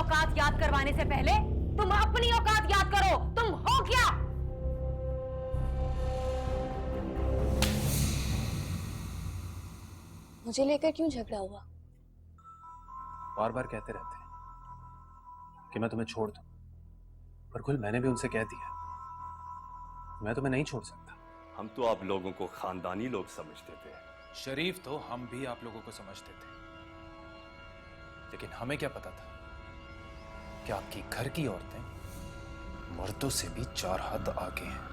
औकात याद करवाने से पहले तुम अपनी औकात याद करो। तुम हो क्या? मुझे लेकर क्यों झगड़ा हुआ? बार बार कहते रहते हैं कि मैं तुम्हें छोड़ दूं, पर कुल मैंने भी उनसे कह दिया मैं तुम्हें नहीं छोड़ सकता। हम तो आप लोगों को खानदानी लोग समझते थे। शरीफ तो हम भी आप लोगों को समझते थे, लेकिन हमें क्या पता था कि आपकी घर की औरतें मर्दों से भी 4 हाथ आगे हैं।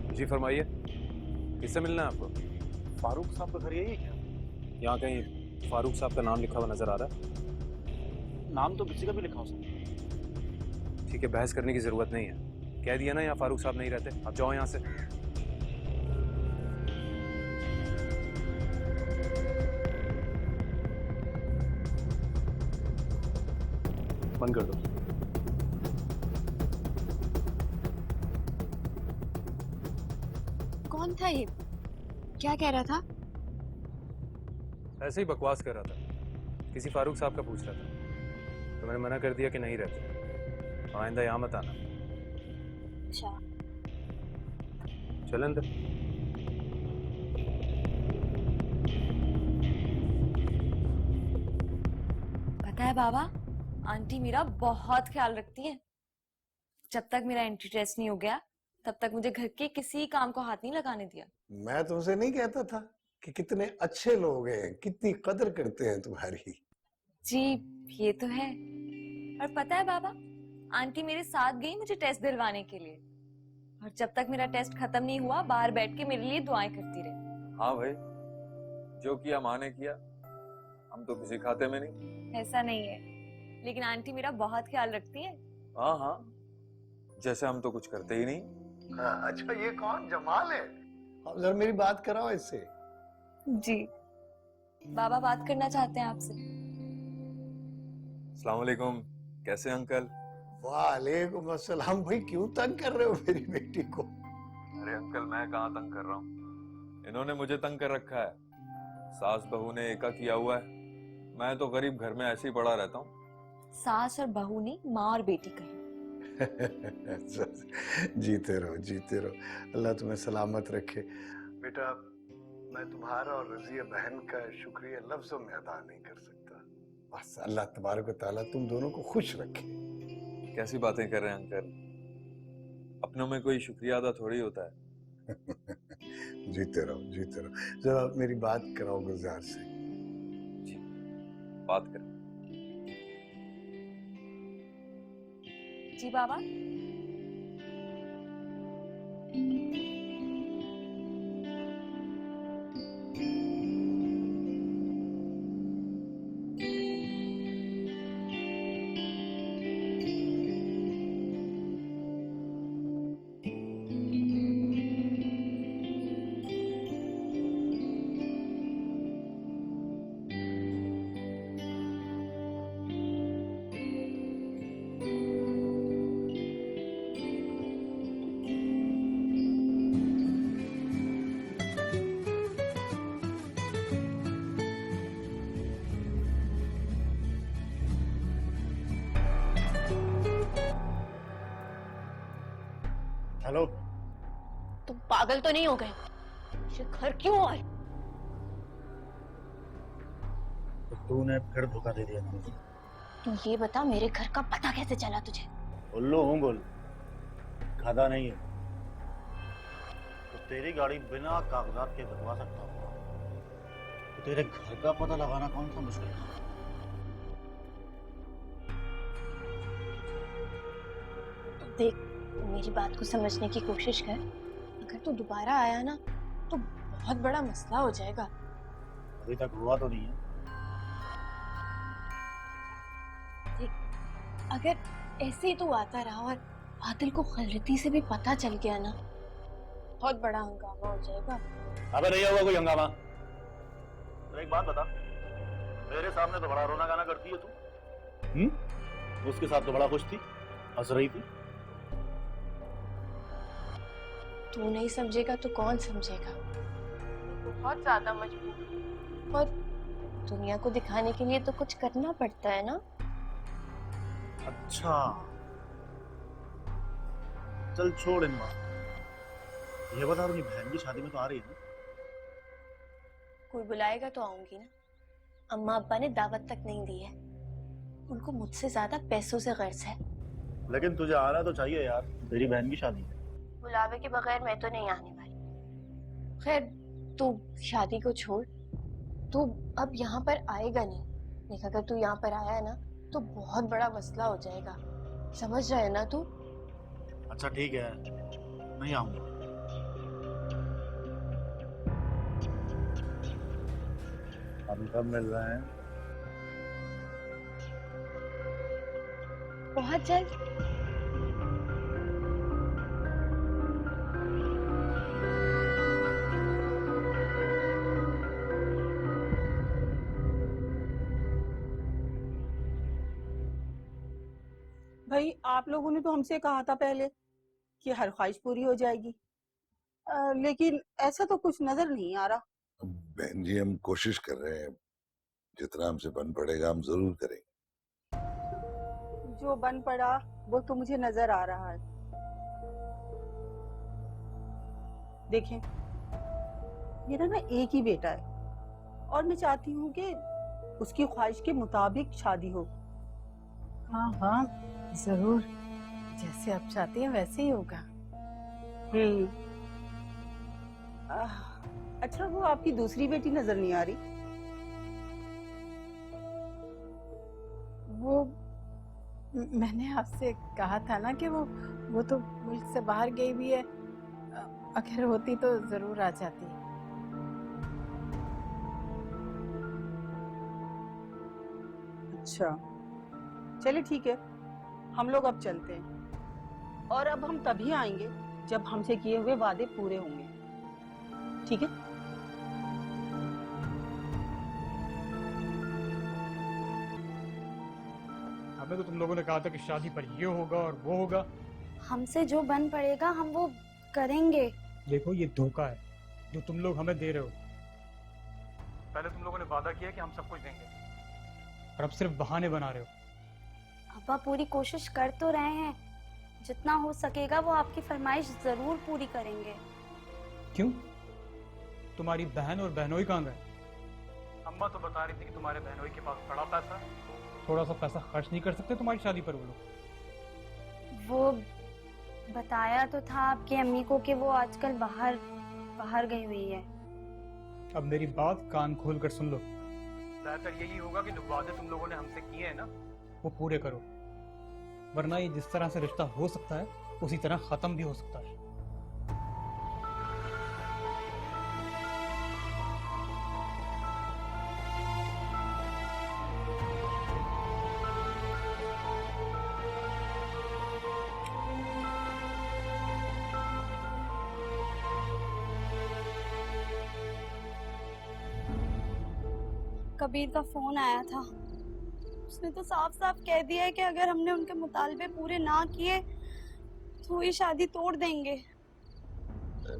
जी फरमाइए, किससे मिलना है आपको? फारूक साहब का घर यही है क्या? यहाँ कहीं फारूक साहब का नाम लिखा हुआ नजर आ रहा है। नाम तो किसी का भी लिखा हो सकता है। ठीक है, बहस करने की जरूरत नहीं है। कह दिया ना यहाँ फारूक साहब नहीं रहते, आप जाओ यहाँ से। बंद कर दो। कौन था ये? क्या कह रहा था? ऐसे ही बकवास कर रहा था, किसी फारूक साहब का पूछ रहा था, तो मैंने मना कर दिया कि नहीं रहते, आइंदा यहाँ मत आना। अच्छा। चल अंदर। पता है बाबा, आंटी मेरा बहुत ख्याल रखती है। जब तक मेरा एंट्री टेस्ट नहीं हो गया तब तक मुझे घर के किसी काम को हाथ नहीं लगाने दिया। मैं तुमसे नहीं कहता था कि कितने अच्छे लोग हैं, कितनी कदर करते हैं तुम्हारी। जी ये तो है। और पता है बाबा, आंटी मेरे साथ गई मुझे टेस्ट दिलवाने के लिए, और जब तक मेरा टेस्ट खत्म नहीं हुआ बाहर बैठ के मेरे लिए दुआएं करती रही। हाँ भाई, जो किया माँ ने किया, हम तो किसी खाते में नहीं। ऐसा नहीं है, लेकिन आंटी मेरा बहुत ख्याल रखती है। हाँ हाँ, जैसे हम तो कुछ करते ही नहीं। अच्छा, ये कौन जमाल है? अब जरा मेरी बात कराओ इससे। जी बाबा बात करना चाहते हैं आपसे। अस्सलाम वालेकुम, कैसे अंकल? वालेकुम अस्सलाम। भाई क्यों तंग कर रहे हो मेरी बेटी को? अरे अंकल, मैं कहाँ तंग कर रहा हूँ, इन्होंने मुझे तंग कर रखा है। सास बहू ने एका किया हुआ है, मैं तो गरीब घर में ऐसे ही पड़ा रहता हूँ। सास और बहू ने माँ और बेटी कही। जीते रहो जीते रहो, अल्लाह तुम्हें सलामत रखे। बेटा, मैं तुम्हारा और रजिया बहन का शुक्रिया लफ्जों में अदा नहीं कर सकता। बस अल्लाह तबारक व तआला तुम दोनों को खुश रखे। कैसी बातें कर रहे हैं अंकल, अपनों में कोई शुक्रिया अदा थोड़ी होता है। जीते रहो जीते रहो। जरा मेरी बात कराओ गुलजार से। जी, बात करें। जी बाबा। हेलो, तुम पागल तो नहीं हो गए? ये घर क्यों आए? तो तूने फिर धोखा दे दिया मुझे। तू ये बता, मेरे घर का पता कैसे चला तुझे? उल्लू हूँ बोल, खादा नहीं है। तो तेरी गाड़ी बिना कागजात के बनवा सकता हूँ। तो तेरे घर का पता लगाना कौन सा मुश्किल है? देख, मेरी बात को समझने की कोशिश कर। अगर तू दोबारा आया ना तो बहुत बड़ा मसला हो जाएगा। अभी तक हुआ तो नहीं है। अगर ऐसे ही तू आता रहा और बादल को गलती से भी पता चल गया ना, बहुत बड़ा हंगामा हो जाएगा। अबे नहीं होगा कोई हंगामा। तो एक बात बता, मेरे सामने तो बड़ा रोना गाना करती है तू। उसके साथ तो बड़ा खुश थी, हंस रही थी। तू नहीं समझेगा तो कौन समझेगा? बहुत ज्यादा मजबूर, और दुनिया को दिखाने के लिए तो कुछ करना पड़ता है ना। अच्छा, चल छोड़ इन बात। ये बता, अपनी बहन की शादी में तो आ रही है ना? कोई बुलाएगा तो आऊंगी ना। अम्मा अब्बा ने दावत तक नहीं दी है। उनको मुझसे ज्यादा पैसों से गर्ज है। लेकिन तुझे आना तो चाहिए यार, तेरी बहन की शादी है। बुलावे के बगैर मैं तो नहीं आने वाली। खैर, तू शादी को छोड़, तू अब यहाँ पर आएगा नहीं। देख, अगर तू यहाँ पर आया ना तो बहुत बड़ा मसला हो जाएगा। समझ रहा है ना तू? अच्छा ठीक है, नहीं आऊंगा। हम कब मिल रहे हैं? बहुत जल्द। भाई, आप लोगों ने तो हमसे कहा था पहले कि हर ख्वाहिश पूरी हो जाएगी, लेकिन ऐसा तो कुछ नजर नहीं आ रहा। बहन जी, हम कोशिश कर रहे हैं, जितना हमसे बन पड़ेगा हम जरूर करेंगे। जो बन पड़ा वो तो मुझे नजर आ रहा है। देखें, मेरा ना एक ही बेटा है और मैं चाहती हूँ कि उसकी ख्वाहिश के मुताबिक शादी हो। हाँ हाँ, जरूर। जैसे आप चाहती हैं वैसे ही होगा। अच्छा, वो आपकी दूसरी बेटी नजर नहीं आ रही? वो मैंने आपसे कहा था ना कि वो तो मुल्क से बाहर गई हुई है। अगर होती तो जरूर आ जाती। अच्छा, चलिए ठीक है, हम लोग अब चलते हैं। और अब हम तभी आएंगे जब हमसे किए हुए वादे पूरे होंगे, ठीक है? हमें तो तुम लोगों ने कहा था कि शादी पर ये होगा और वो होगा। हमसे जो बन पड़ेगा हम वो करेंगे। देखो, ये धोखा है जो तुम लोग हमें दे रहे हो। पहले तुम लोगों ने वादा किया कि हम सब कुछ देंगे, और अब सिर्फ बहाने बना रहे हो। अब्बा पूरी कोशिश कर तो रहे हैं, जितना हो सकेगा वो आपकी फरमाइश जरूर पूरी करेंगे। क्यों? तुम्हारी बहन और बहनोई कहाँ गए? अम्मा तो बता रही थी कि तुम्हारे बहनोई के पास बड़ा पैसा है, थोड़ा सा पैसा खर्च नहीं कर सकते तुम्हारी शादी पर वो लोग? वो बताया तो था आपकी अम्मी को कि वो आजकल बाहर गई हुई है। अब मेरी बात कान खोल कर सुन लो। बेहतर यही होगा कि जो वादे तुम लोगों ने हमसे किए हैं ना, वो पूरे करो, वरना ये जिस तरह से रिश्ता हो सकता है उसी तरह खत्म भी हो सकता है। कबीर का फोन आया था, उसने तो साफ साफ कह दिया है कि अगर हमने उनके मुतालबे पूरे ना किए तो ये शादी तोड़ देंगे।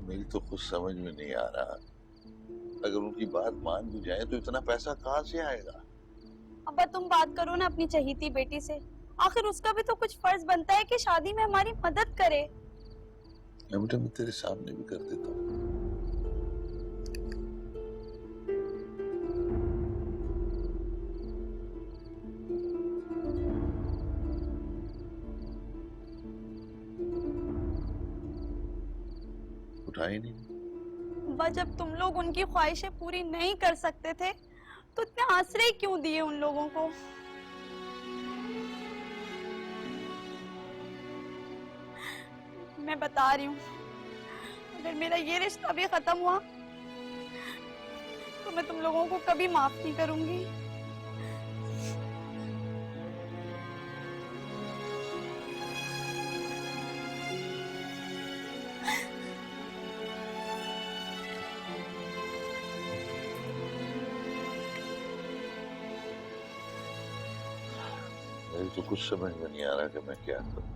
मेरी तो कुछ समझ में नहीं आ रहा, अगर उनकी बात मान भी जाए तो इतना पैसा कहाँ से आएगा? अब्बा, तुम बात करो ना अपनी चहीती बेटी से, आखिर उसका भी तो कुछ फर्ज बनता है कि शादी में हमारी मदद करे। बेटा, मैं तेरे सामने भी कर देता हूँ। उठाई नहीं। अब्बा जब तुम लोग उनकी ख्वाहिशें पूरी नहीं कर सकते थे तो इतने आश्रय क्यों दिए उन लोगों को? मैं बता रही हूँ, अगर मेरा ये रिश्ता भी खत्म हुआ तो मैं तुम लोगों को कभी माफ नहीं करूंगी। मेरी तो कुछ समझ में नहीं आ रहा कि मैं क्या करूं।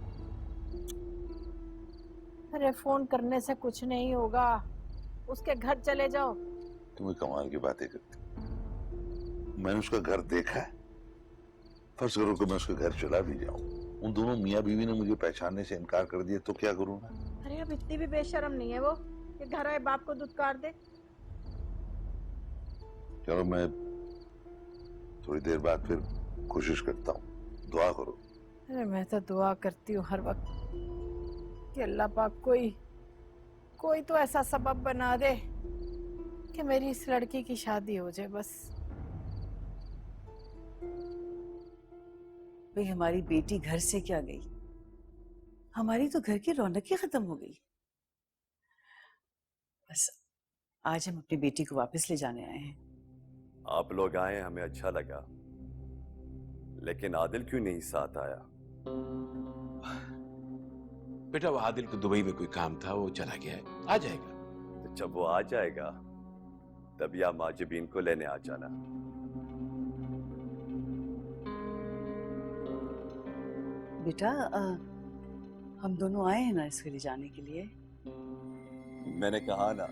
अरे फोन करने से कुछ नहीं होगा, उसके घर चले जाओ। तुम्हें कमाल की बातें करती। मैंने उसका घर देखा है। फर्ज करो कि मैं उसके घर चला भी जाऊं, उन दोनों मियाँ बीवी ने मुझे पहचानने से इनकार कर दिया तो क्या करूं मैं? अरे अब इतनी भी बेशर्म नहीं है वो कि घर आए बाप को दुत्कार दे। चलो मैं थोड़ी देर बाद फिर कोशिश करता हूँ, दुआ करो। अरे मैं तो दुआ करती हूँ हर वक्त कि अल्लाह पाक कोई तो ऐसा सबब बना दे कि मेरी इस लड़की की शादी हो जाए बस। भाई हमारी बेटी घर से क्या गई, हमारी तो घर की रौनक ही खत्म हो गई। बस आज हम अपनी बेटी को वापस ले जाने आए हैं। आप लोग आए हमें अच्छा लगा, लेकिन आदिल क्यों नहीं साथ आया? बेटा वो आदिल को दुबई में कोई काम था, वो चला गया है, आ जाएगा। तो जब वो आ जाएगा तभी आप माजिबीन को लेने आ जाना। बेटा हम दोनों आए हैं ना इसके लिए जाने के लिए। मैंने कहा ना,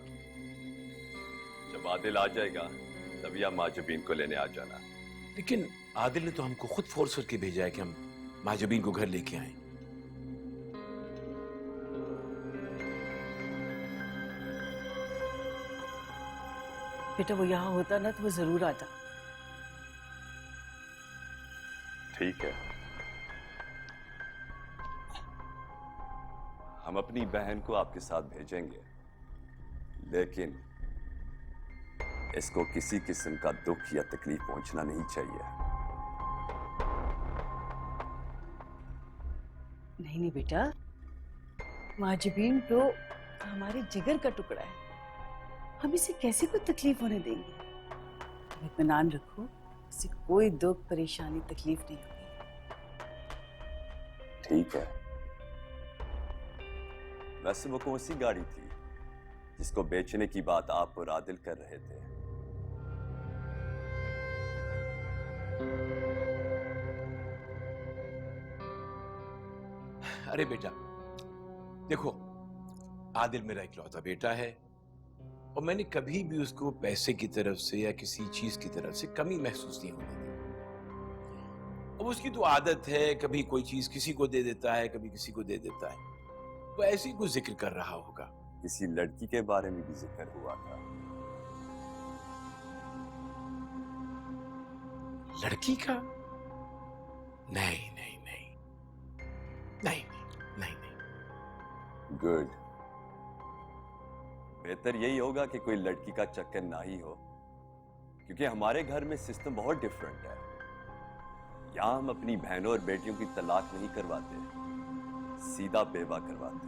जब आदिल आ जाएगा तभी आप माजिबीन को लेने आ जाना। लेकिन आदिल ने तो हमको खुद फोर्स करके भेजा है कि हम माजिबीन को घर लेके आए। बेटा वो यहाँ होता ना तो वो जरूर आता। ठीक है, हम अपनी बहन को आपके साथ भेजेंगे, लेकिन इसको किसी किस्म का दुख या तकलीफ पहुंचना नहीं चाहिए। नहीं बेटा, माजिबीन तो हमारे जिगर का टुकड़ा है, हम इसे कैसे कोई तकलीफ होने देंगे। इत्मीनान रखो, इसे कोई दुख परेशानी तकलीफ नहीं होगी। ठीक है। वैसे वो कौन सी गाड़ी थी जिसको बेचने की बात आप और आदिल कर रहे थे? अरे बेटा देखो, आदिल मेरा इकलौता बेटा है और मैंने कभी भी उसको पैसे की तरफ से या किसी चीज की तरफ से कमी महसूस नहीं होने दी। अब उसकी तो आदत है, कभी कोई चीज किसी को दे देता है, कभी किसी को दे देता है, तो ऐसे ही कुछ जिक्र कर रहा होगा। किसी लड़की के बारे में भी जिक्र हुआ था। लड़की का? नहीं नहीं नहीं नहीं नहीं नहीं। गुड, बेहतर यही होगा कि कोई लड़की का चक्कर ना ही हो, क्योंकि हमारे घर में सिस्टम बहुत डिफरेंट है। यहां हम अपनी बहनों और बेटियों की तलाक नहीं करवाते, सीधा बेवा करवाते हैं।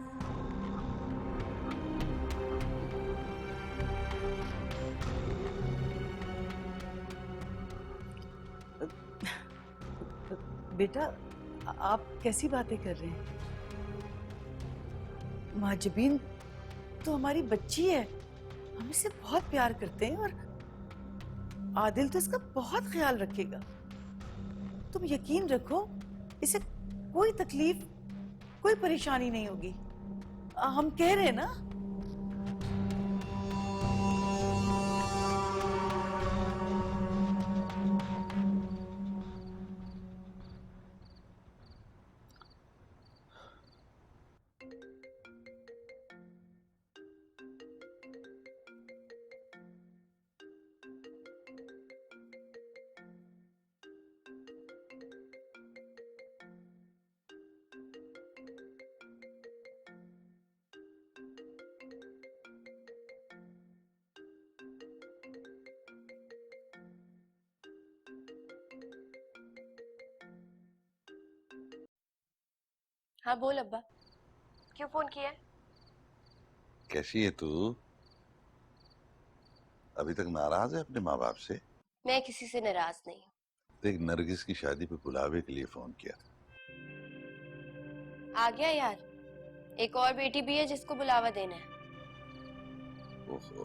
बेटा आप कैसी बातें कर रहे हैं? माजिबीन तो हमारी बच्ची है, हम इसे बहुत प्यार करते हैं और आदिल तो इसका बहुत ख्याल रखेगा। तुम यकीन रखो, इसे कोई तकलीफ कोई परेशानी नहीं होगी। हम कह रहे हैं ना। हाँ बोल अब्बा, क्यों फोन किया है? कैसी है तू? अभी तक नाराज है अपने माँ बाप से? मैं किसी से नाराज नहीं हूँ। देख, नरगिस की शादी पे बुलावे के लिए फोन किया था। आ गया यार, एक और बेटी भी है जिसको बुलावा देना है। ओहो,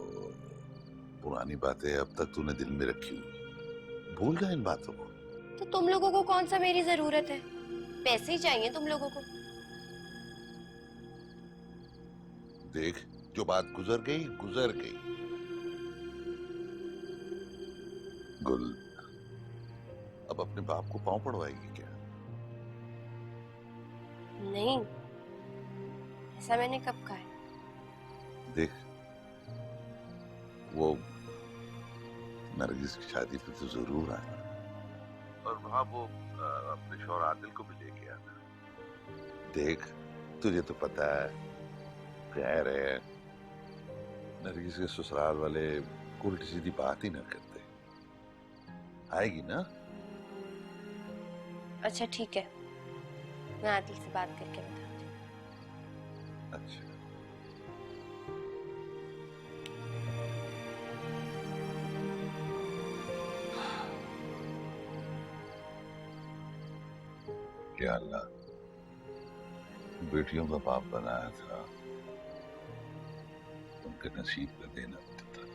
पुरानी बातें अब तक तूने दिल में रखी हुई, भूल जा इन बातों को। तो तुम लोगों को कौन सा मेरी जरूरत है? पैसे ही चाहिए तुम लोगों को। देख, जो बात गुजर गई गुजर गई। गुल, अब अपने बाप को पांव पड़वाएगी क्या? नहीं, ऐसा मैंने कब कहा है? देख, वो नरगिस की शादी पे तो जरूर आए, और वहां वो अपने शौहर आदिल को भी लेके आना। देख, तुझे तो पता है, खैर है, नरगिस के ससुराल वाले उल्टी सीधी बात ही ना करते। आएगी ना? अच्छा ठीक है, मैं आदिल से बात करके बताती हूँ। अच्छा। क्या अल्लाह, बेटियों का बाप बनाया था, उनके नसीब का देना होता था।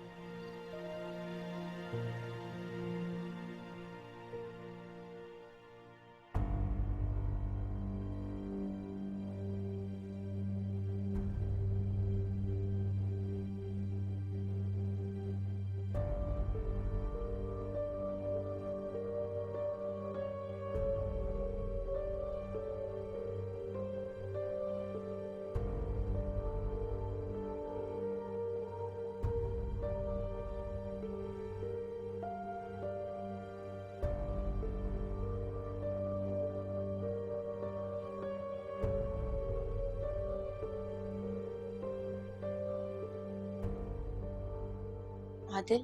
आदिल,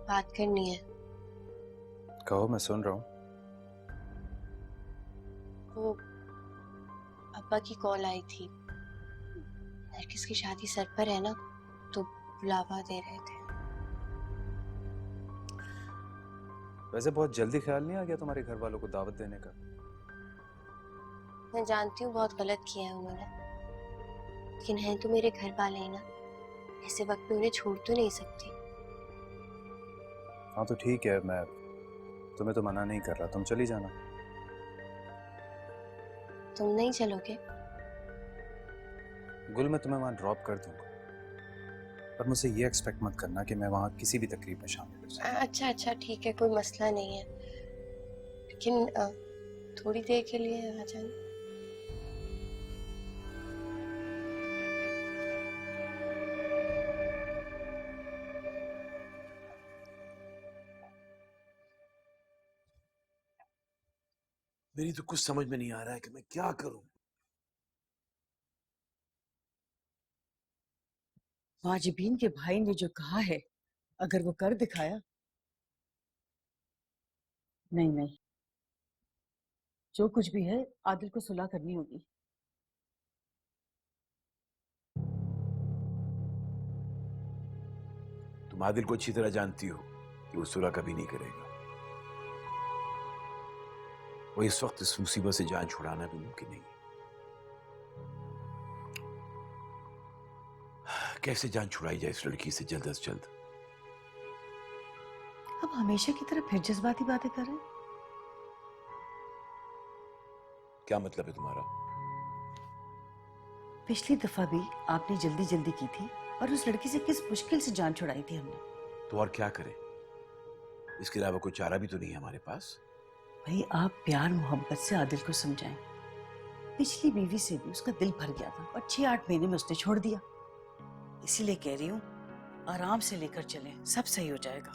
बात करनी है। कहो, मैं सुन रहा हूँ। वो अब्बा की कॉल आई थी, नरगिस की शादी सर पर है ना, तो बुलावा दे रहे थे। वैसे बहुत जल्दी ख्याल नहीं आ गया तुम्हारे घर वालों को दावत देने का? मैं जानती हूँ बहुत गलत किया है उन्होंने, लेकिन हैं तो मेरे घर वाले ही ना, ऐसे वक्त में उन्हें छोड़ तो नहीं सकती। हाँ तो ठीक है, मैं तुम्हें तो मना नहीं कर रहा, तुम चली जाना। तुम नहीं चलोगे? गुल, मैं तुम्हें वहां ड्रॉप कर दूंगा, पर मुझसे ये एक्सपेक्ट मत करना कि मैं वहां किसी भी तकरीब में शामिल हो जाऊं। अच्छा अच्छा ठीक है, कोई मसला नहीं है, लेकिन थोड़ी देर के लिए आ जाना। मेरी तो कुछ समझ में नहीं आ रहा है कि मैं क्या करूं। वाजिबीन के भाई ने जो कहा है, अगर वो कर दिखाया। नहीं नहीं, जो कुछ भी है आदिल को सुलह करनी होगी। तुम आदिल को अच्छी तरह जानती हो कि वो सुलह कभी नहीं करेगा। वो इस वक्त इस मुसीबत से जान छुड़ाना भी मुमकिन नहीं है। कैसे जान छुड़ाई जाए इस लड़की से जल्द से जल्द? अब हमेशा की तरह फिर जज्बाती बातें कर रहे हैं। क्या मतलब है तुम्हारा? पिछली दफा भी आपने जल्दी जल्दी की थी, और उस लड़की से किस मुश्किल से जान छुड़ाई थी हमने। तो और क्या करें? इसके अलावा कोई चारा भी तो नहीं है हमारे पास। भाई, आप प्यार मोहब्बत से आदिल को समझाएं। पिछली बीवी से भी उसका दिल भर गया था, और 6-8 महीने में उसने छोड़ दिया। इसीलिए कह रही हूँ, आराम से लेकर चलें, सब सही हो जाएगा।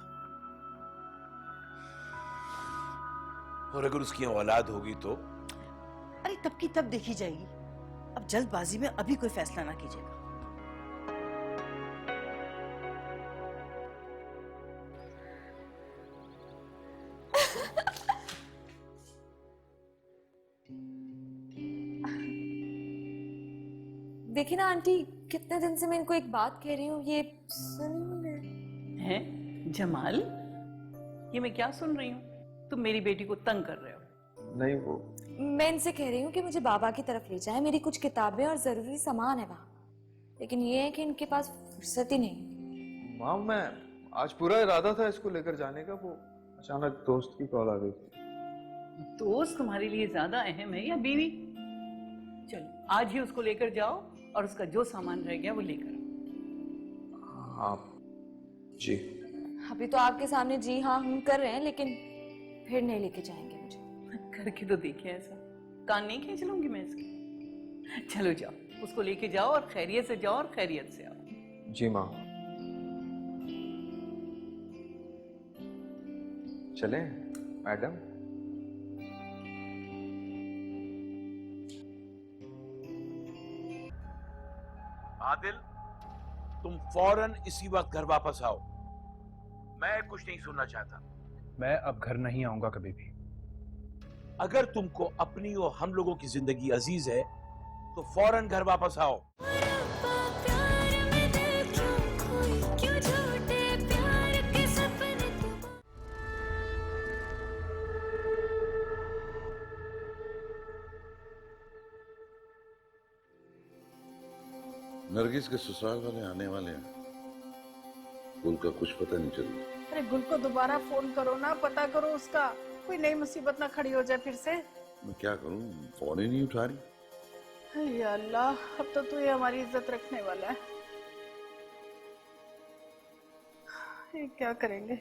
और अगर उसकी औलाद होगी तो? अरे तब की तब देखी जाएगी, अब जल्दबाजी में अभी कोई फैसला ना कीजिएगा। देखिए ना आंटी, कितने दिन से मैं इनको एक बात कह रही हूँ, ये सुन हैं जमाल, ये मैं क्या सुन रही हूँ? तुम मेरी बेटी को तंग कर रहे हो। नहीं, वो मैं इनसे कह रही हूँ कि मुझे बाबा की तरफ ले जाए, मेरी कुछ किताबें और जरूरी सामान है वहाँ, लेकिन ये है कि इनके पास फुर्सत ही नहीं। माँ, मैं आज पूरा इरादा था इसको लेकर जाने का, वो अचानक दोस्त की कॉल आ गई। दोस्त तुम्हारे लिए ज्यादा अहम है या बीवी? चलो आज ही उसको लेकर जाओ और उसका जो सामान रह गया वो लेकर आओ। हाँ जी। अभी तो आपके सामने जी हाँ हम कर रहे हैं, लेकिन फिर नहीं लेके जाएंगे मुझे। करके तो देखिए, ऐसा कान नहीं खींच लूंगी मैं इसके। चलो जाओ, उसको लेके जाओ और खैरियत से जाओ और खैरियत से आओ। जी माँ। चलें मैडम? आदिल, तुम फौरन इसी वक्त घर वापस आओ। मैं कुछ नहीं सुनना चाहता। मैं अब घर नहीं आऊंगा कभी भी। अगर तुमको अपनी और हम लोगों की जिंदगी अजीज है तो फौरन घर वापस आओ। नरगिस के ससुराल वाले आने वाले हैं, उनका कुछ पता नहीं चल रहा। अरे गुल को दोबारा फोन करो ना, पता करो उसका, कोई नई मुसीबत ना खड़ी हो जाए फिर से। मैं क्या करूं, फोन ही नहीं उठा रही। अरे अल्लाह, अब तो तू ये हमारी इज्जत रखने वाला है। ये क्या करेंगे?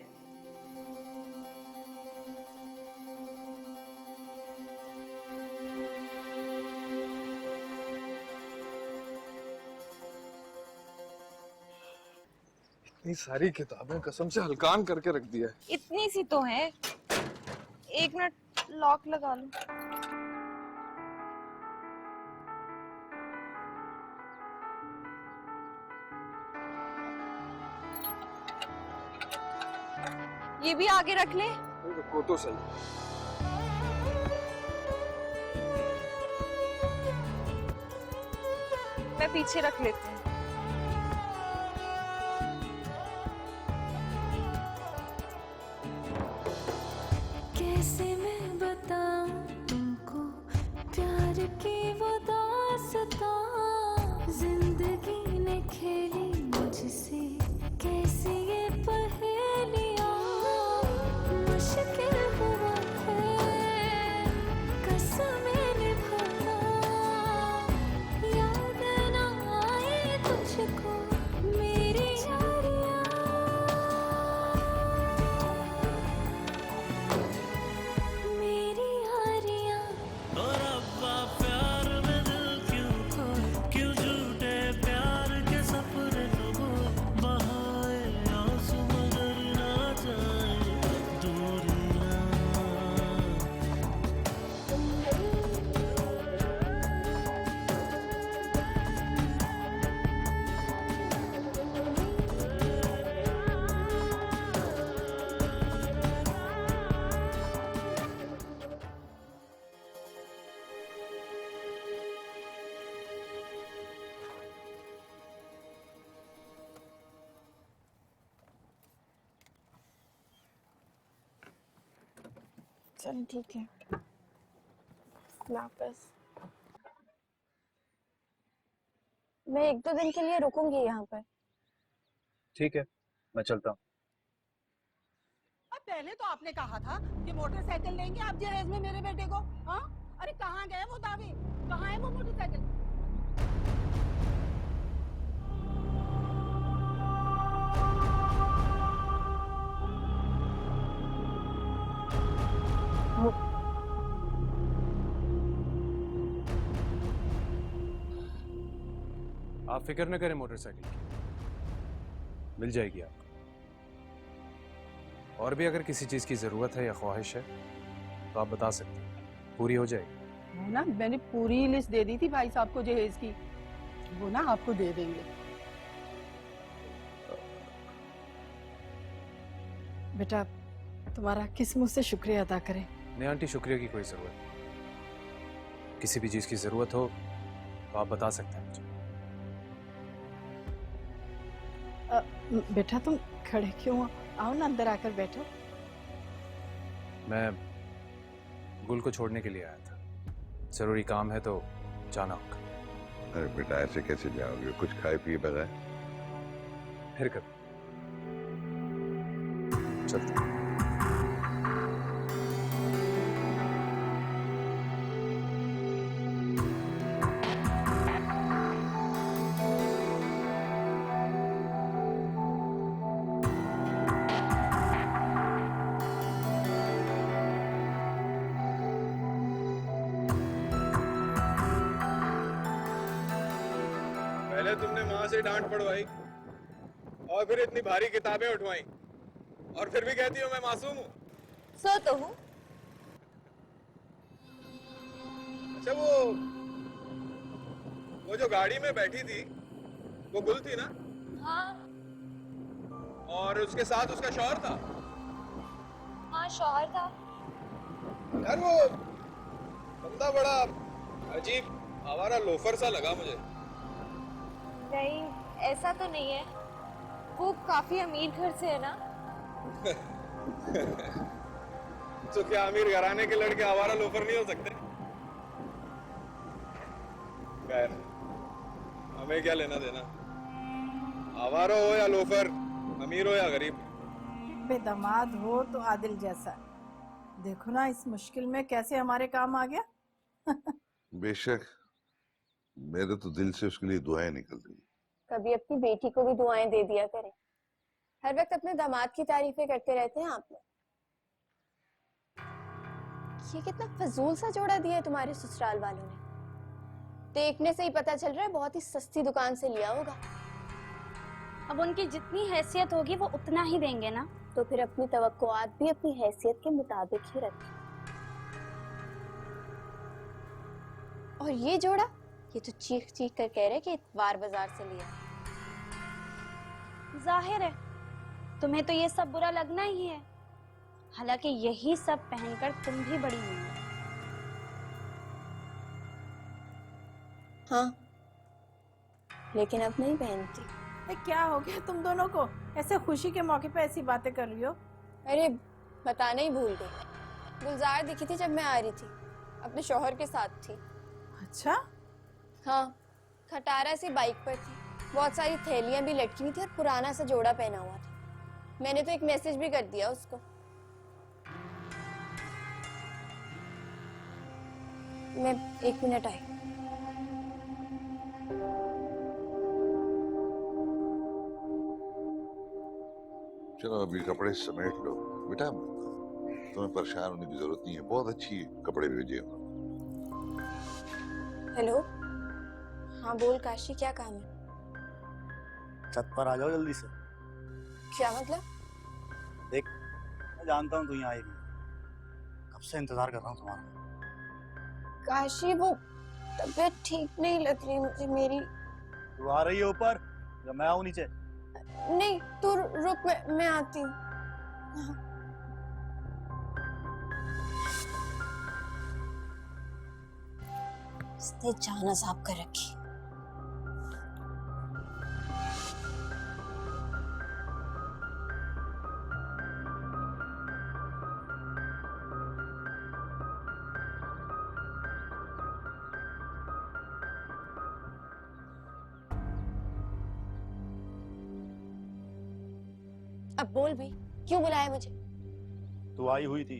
इतनी सारी किताबें कसम से हलकान करके रख दिया है। इतनी सी तो है, एक मिनट लॉक लगा लो। ये भी आगे रख ले। रुको तो सही। मैं पीछे रख लेती हूँ। कैसे मैं बताऊं तुमको प्यार की वो दास्तां, जिंदगी ने खेली मुझसे कैसी ये पहेलियां। मुश्किल हुआ है कसमें निभाना, याद ना आए तुझको मेरी यारियां। मेरी यारियां। और अब्बा प्यार में दिल क्यों खोए, क्यों झूठे प्यार के सपने डुबो, बहाए आंसू मगर ना जाए दूरियां। चलो ठीक है, वापस। मैं 1-2 दिन के लिए रुकूंगी यहाँ पर। ठीक है, मैं चलता हूँ। अब पहले तो आपने कहा था कि मोटरसाइकिल लेंगे आप जहेज में मेरे बेटे को। हाँ, अरे कहाँ गए वो दावे, कहाँ है वो मोटरसाइकिल? आप फिक्र न करें मोटरसाइकिल की, मिल जाएगी आपको। और भी अगर किसी चीज की जरूरत है या ख्वाहिश है तो आप बता सकते हैं, पूरी हो जाएगी। वो ना मैंने पूरी लिस्ट दे दी थी भाई साहब को जहेज की, वो ना आपको दे देंगे। बेटा तुम्हारा किस मुंह से शुक्रिया अदा करें? नहीं आंटी, शुक्रिया की कोई जरूरत नहीं। किसी भी चीज की जरूरत हो तो आप बता सकते हैं मुझे। बेटा तुम खड़े क्यों हो? आओ ना अंदर आकर बैठो। मैं गुल को छोड़ने के लिए आया था, जरूरी काम है तो जाना होगा। अरे बेटा ऐसे कैसे जाओगे, कुछ खाए पिए बगैर? फिर कभी चलते हैं। पहले तुमने माँ से डांट पड़वाई और फिर इतनी भारी किताबें उठवाई और फिर भी कहती हो मैं मासूम हूँ। सो तो हूँ। अच्छा वो जो गाड़ी में बैठी थी वो गुल थी ना? हाँ और उसके साथ उसका शौहर था? हाँ शौहर था। यार वो बंदा बड़ा अजीब आवारा लोफर सा लगा मुझे। नहीं ऐसा तो नहीं है, वो काफी अमीर घर से है ना। तो क्या अमीर घराने के लड़के आवारा लोफर नहीं हो सकते? खैर हमें क्या लेना देना, आवारा हो या लोफर, अमीर हो या गरीब। बेदामाद हो तो आदिल जैसा। देखो ना इस मुश्किल में कैसे हमारे काम आ गया। बेशक, मेरे तो दिल से उसके लिए दुआएं निकल रही। कभी अपनी बेटी को भी दुआएं दे दिया करें। हर वक्त अपने दामाद की तारीफें करते रहते हैं आप लोग। ये कितना फजूल सा जोड़ा दिया है तुम्हारे ससुराल वालों ने। देखने से ही पता चल रहा है बहुत ही सस्ती दुकान से लिया होगा। अब उनकी जितनी हैसियत होगी वो उतना ही देंगे ना। तो फिर अपनी तवक्कुआत भी अपनी हैसियत के मुताबिक ही रखें। और ये जोड़ा, ये तो चीख चीख कर कह रहे कि इतवार बाजार से लिया। जाहिर है तुम्हें तो ये सब बुरा लगना ही है, हालांकि यही सब पहनकर तुम भी बड़ी हुई हो। हाँ लेकिन अब नहीं पहनती। क्या हो गया तुम दोनों को? ऐसे खुशी के मौके पे ऐसी बातें कर रही हो? अरे बताना ही भूल गई, गुलजार दिखी थी जब मैं आ रही थी, अपने शौहर के साथ थी। अच्छा? हाँ, खटारा सी बाइक पर थी, बहुत सारी थैलियां भी लटकी हुई थी और पुराना सा जोड़ा पहना हुआ था। मैंने तो एक मैसेज भी कर दिया उसको। मैं 1 मिनट आई। चलो अभी कपड़े समेट लो बेटा, तुम्हें परेशान होने की जरूरत नहीं है, बहुत अच्छी कपड़े भेजे हैं। हेलो, हाँ बोल काशी, क्या काम है? छत पर आ जाओ जल्दी से। क्या मतलब? देख मैं जानता हूँ तू यहाँ आएगी, कब से इंतजार कर रहा हूँ तुम्हारा। काशी वो तबीयत ठीक नहीं लग रही मुझे मेरी। तू आ रही है ऊपर या मैं आऊँ नीचे? नहीं तू रुक, मैं आती हूँ। इसने जान अजाब कर रखी। अब बोल भी, क्यों बुलाया मुझे? तू आई हुई थी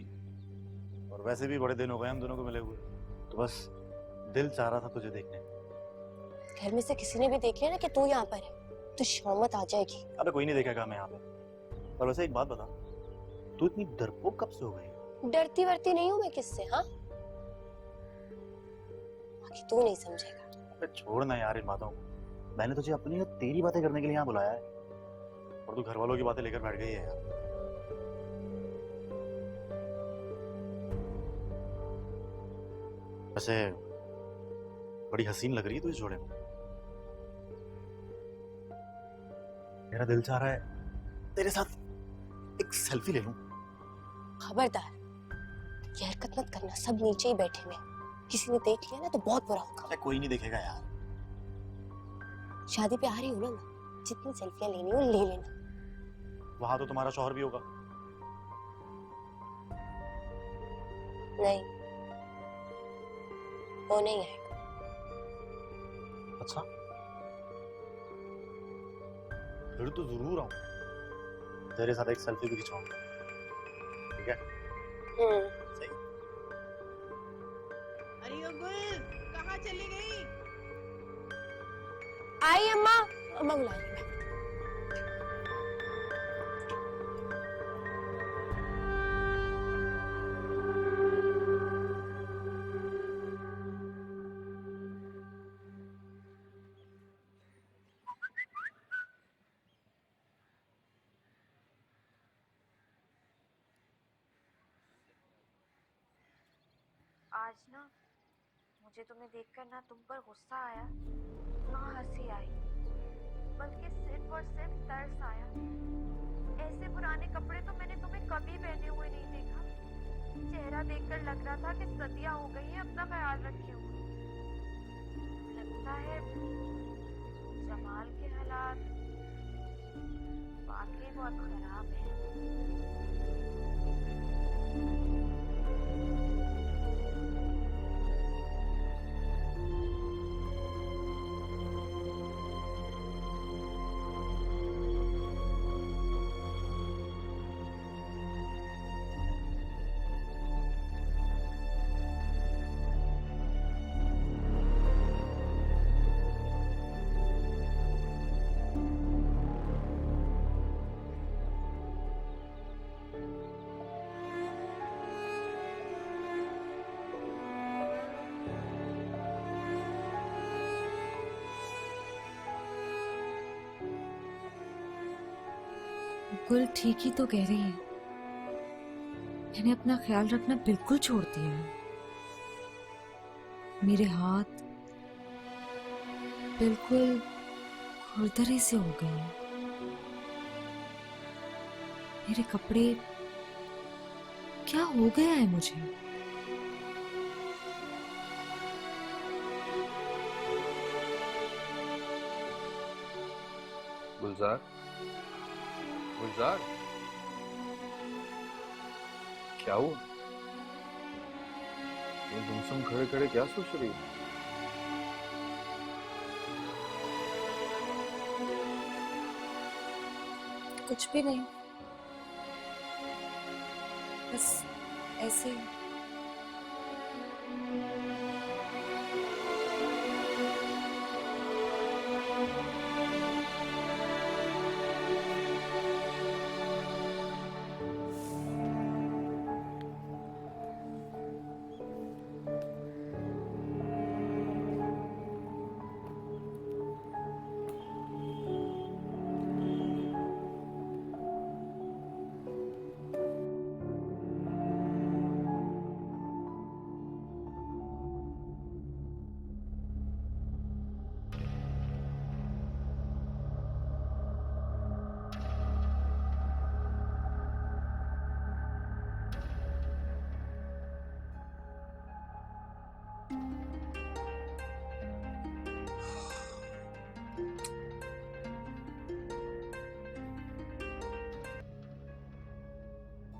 और वैसे भी बड़े दिन हो गए हम दोनों को मिले हुए, तो बस दिल चाह रहा था तुझे देखने। घर में से किसी ने भी देख लिया ना कि तू यहाँ पर है तो शर्मत आ जाएगी। अबे कोई नहीं देखेगा मैं यहाँ पे। पर वैसे एक बात बता, तू इतनी डरपोक कब से हो गई? डरती वरती नहीं हूँ मैं किससे, हाँ? बाकी तू नहीं समझेगा। अबे छोड़ ना यार इन बातों को, मैंने तुझे अपनी और तेरी बातें करने के लिए यहाँ बुलाया है और तू घर वालों की बातें लेकर बैठ गई है यार। वैसे बड़ी हसीन लग रही है तू इस जोड़े में। मेरा दिल चाह रहा है तेरे साथ एक सेल्फी ले लूं। खबरदार, ये हरकत मत करना, सब नीचे ही बैठे हुए, किसी ने देख लिया ना तो बहुत बुरा होगा। कोई नहीं देखेगा यार। शादी पे आ रही हूँ ना जितनी सेल्फियां लेनी हो ले लेना। वहां तो तुम्हारा शौहर भी होगा। नहीं, वो नहीं आएगा। अच्छा, फिर तो जरूर आऊं, तेरे साथ एक सेल्फी भी खिंचवाऊंगा, ठीक है? सही। अरे ओ गुल, कहाँ चली गई? आई अम्मा, अम्मा बुला रही है। आज ना मुझे तुम्हें देखकर ना तुम पर गुस्सा आया ना हंसी आई, बल्कि सिर्फ और सिर्फ तरस आया। ऐसे पुराने कपड़े तो मैंने तुम्हें कभी पहने हुए नहीं देखा। चेहरा देखकर लग रहा था कि सदियां हो गई हैं, अपना ख्याल रखे हुए। लगता है जमाल के हालात वाकई बहुत खराब है। गुल ठीक ही तो कह रही है, मैंने अपना ख्याल रखना बिल्कुल छोड़ दिया है। मेरे हाथ बिल्कुल खुरदरे से हो गए हैं। मेरे कपड़े, क्या हो गया है मुझे? गुलजार, गुलजार, क्या हुआ? ये गुमसुम खड़े खड़े क्या सोच रही है? कुछ भी नहीं, बस ऐसे ही।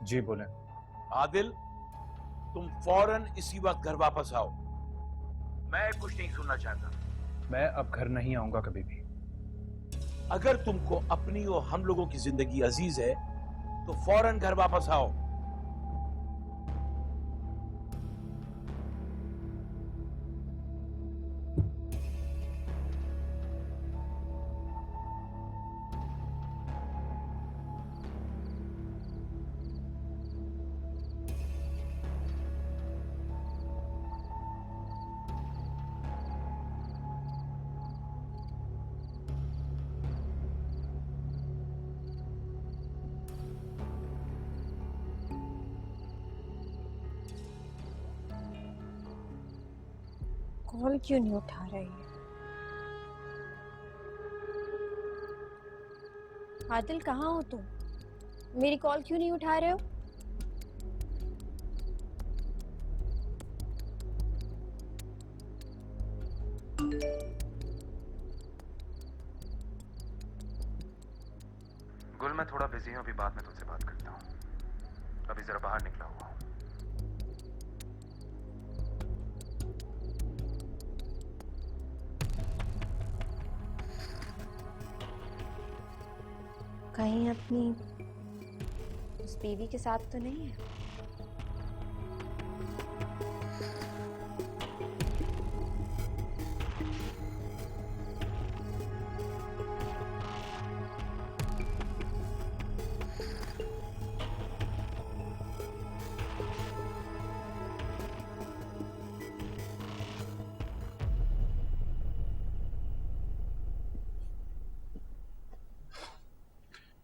जी बोले। आदिल, तुम फौरन इसी वक्त घर वापस आओ। मैं कुछ नहीं सुनना चाहता। मैं अब घर नहीं आऊंगा कभी भी। अगर तुमको अपनी और हम लोगों की जिंदगी अजीज है तो फौरन घर वापस आओ। कॉल क्यों नहीं उठा रही है? आदिल, कहाँ हो तुम? मेरी कॉल क्यों नहीं उठा रहे हो? गुल मैं थोड़ा बिजी हूँ, अभी बाद में तुझसे बात करता हूँ, अभी जरा बाहर निकला हुआ हूँ। कहीं अपनी उस बीवी के साथ तो नहीं है?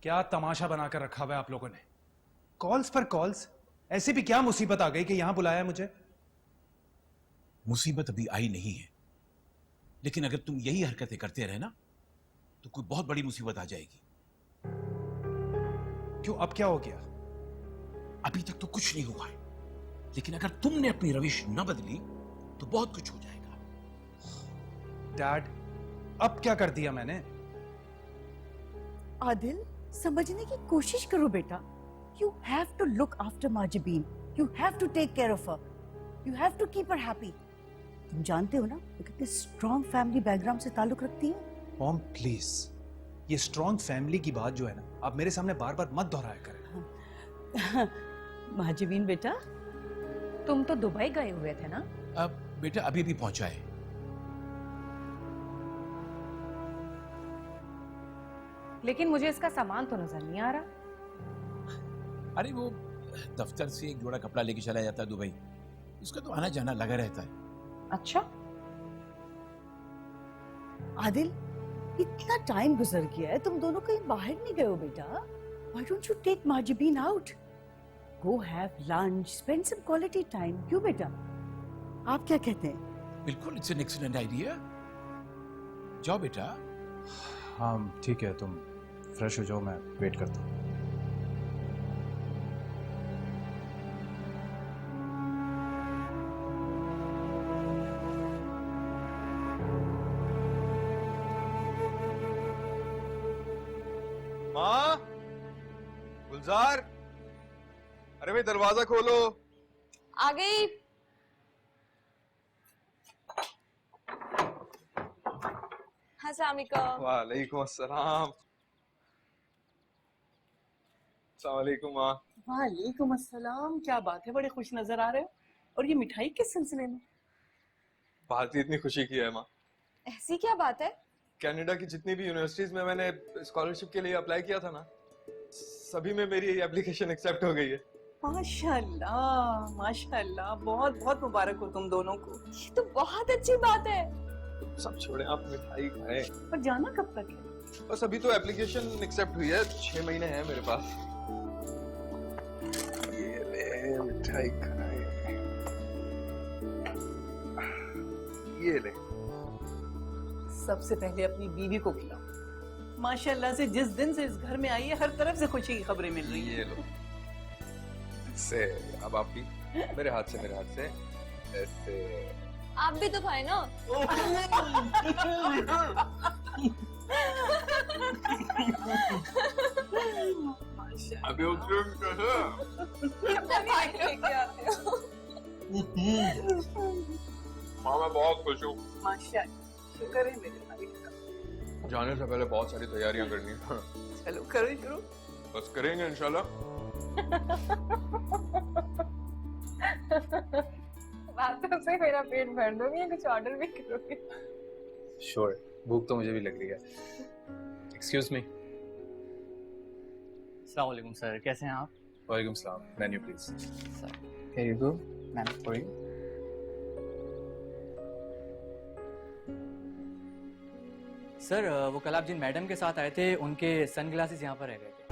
क्या तमाशा बनाकर रखा हुआ है आप लोगों ने? कॉल्स पर कॉल्स, ऐसी भी क्या मुसीबत आ गई कि यहां बुलाया मुझे? मुसीबत अभी आई नहीं है, लेकिन अगर तुम यही हरकतें करते रहे ना तो कोई बहुत बड़ी मुसीबत आ जाएगी। क्यों, अब क्या हो गया? अभी तक तो कुछ नहीं हुआ है, लेकिन अगर तुमने अपनी रविश न बदली तो बहुत कुछ हो जाएगा। डैड, अब क्या कर दिया मैंने? आदिल, समझने की कोशिश करो बेटा। You have to look after Majibeen. You have to take care of her. You have to keep her happy. तुम जानते हो ना वो कितने स्ट्रॉन्ग फैमिली बैकग्राउंड से ताल्लुक रखती है। मॉम प्लीज, ये स्ट्रॉन्ग फैमिली की बात जो है ना, आप मेरे सामने बार बार मत दोहराया करें। माजिबीन बेटा, तुम तो दुबई गए हुए थे ना? अब बेटा अभी भी पहुंचा है। लेकिन मुझे इसका सामान तो नजर नहीं आ रहा। अरे वो दफ्तर से एक जोड़ा कपड़ा लेके चला जाता है दुबई, उसका तो आना जाना लगा रहता है। अच्छा आदिल, इतना टाइम गुजर गया है, तुम दोनों कहीं बाहर नहीं गए हो बेटा? Why don't you take Majibeen out? Go have lunch, spend some quality time. क्यों बेटा? आप क्या कहते हैं? बिल्कुल, इट्स एन एक्सीलेंट आइडिया। जाओ बेटा। हाँ ठीक है, तुम फ्रेश हो जाओ, मैं वेट करता हूँ। माँ, गुलजार, अरे भाई दरवाजा खोलो। आ गई। अस्सलाम वालेकुम। वालेकुम अस्सलाम। अस्सलाम वालेकुम माँ। वालेकुम अस्सलाम, क्या बात है, बड़े खुश नजर आ रहे हो। और ये मिठाई किस सिलसिले में? भारती इतनी खुशी की है माँ। ऐसी क्या बात है? कनाडा की जितनी भी यूनिवर्सिटीज में मैंने स्कॉलरशिप के लिए अप्लाई किया था ना, सभी में मेरी एप्लीकेशन एक्सेप्ट हो गई है। माशाल्लाह माशाल्लाह, बहुत बहुत मुबारक हो तुम दोनों को। ये तो बहुत अच्छी बात है। सब छोड़े, आप मिठाई खाएं। पर जाना कब तक है? बस अभी तो एप्लीकेशन एक्सेप्ट हुई है, 6 महीने हैं मेरे पास। ये ले मिठाई खाएं। ये ले। सबसे पहले अपनी बीवी को खिलाओ। माशाल्लाह से जिस दिन से इस घर में आई है, हर तरफ से खुशी की खबरें मिल रही हैं। ये लो। से अब आप भी मेरे हाथ से ऐसे। आप भी तो खाए ना। अभी माँ मैं बहुत खुश हूँ। माशाल्लाह, शुक्र है मेरे मालिक का। जाने से पहले बहुत सारी तैयारियां करनी है। चलो करो शुरू। बस करेंगे इंशाल्लाह। बातों से मेरा पेट भर दोगे या कुछ ऑर्डर भी करोगे? श्योर, भूख तो मुझे भी लग रही है। Excuse me. अस्सलाम वालेकुम सर, कैसे हैं आप? वालेकुम सलाम। Menu please. Sir here you go, manage for you. Sir वो कल आप जिन मैडम के साथ आए थे, उनके सनग्लासेस यहाँ पर रह गए थे।